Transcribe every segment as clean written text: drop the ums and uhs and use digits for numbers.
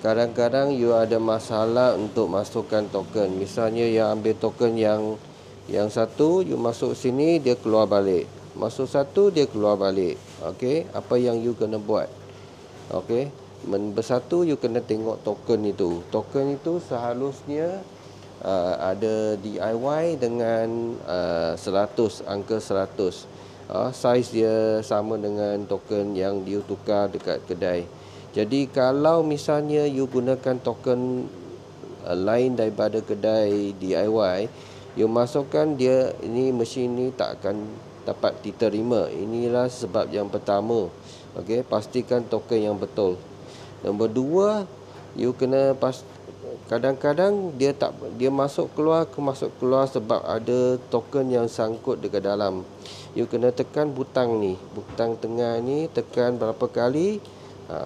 kadang-kadang you ada masalah untuk masukkan token. Misalnya yang ambil token yang satu, you masuk sini, dia keluar balik. Masuk satu, dia keluar balik. Okey, apa yang you kena buat? Okey, bersatu you kena tengok token itu. Token itu seharusnya ada DIY dengan 100, angka 100. Saiz dia sama dengan token yang you tukar dekat kedai. Jadi kalau misalnya you gunakan token lain daripada kedai DIY, you masukkan dia, ini mesin ni tak akan dapat diterima. Inilah sebab yang pertama. Okey, pastikan token yang betul. Nombor 2, you kena kadang-kadang dia masuk keluar sebab ada token yang sangkut dekat dalam. You kena tekan butang ni, butang tengah ni, tekan berapa kali.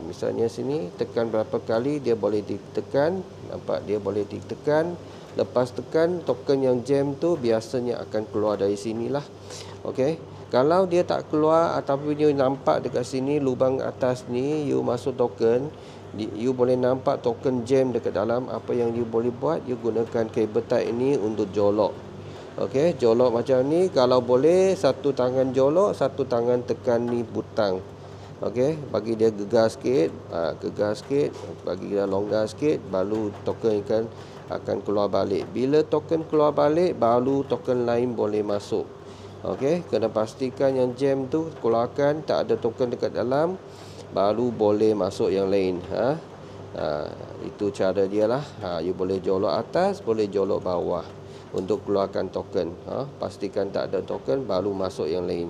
Misalnya sini tekan berapa kali, dia boleh ditekan. Nampak, dia boleh ditekan. Lepas tekan, token yang jam tu biasanya akan keluar dari sinilah. Okey, kalau dia tak keluar ataupun you nampak dekat sini lubang atas ni, you masuk token, you boleh nampak token jam dekat dalam. Apa yang you boleh buat, you gunakan kabel tight ini untuk jolok. Okey, jolok macam ni. Kalau boleh, satu tangan jolok, satu tangan tekan ni butang. Okey, bagi dia gegar sikit, bagi dia longgar sikit, baru token akan keluar balik. Bila token keluar balik, baru token lain boleh masuk. Okey, kena pastikan yang jam tu keluarkan, tak ada token dekat dalam, baru boleh masuk yang lain. Itu cara dia lah. You boleh jolok atas, boleh jolok bawah untuk keluarkan token. Pastikan tak ada token, baru masuk yang lain.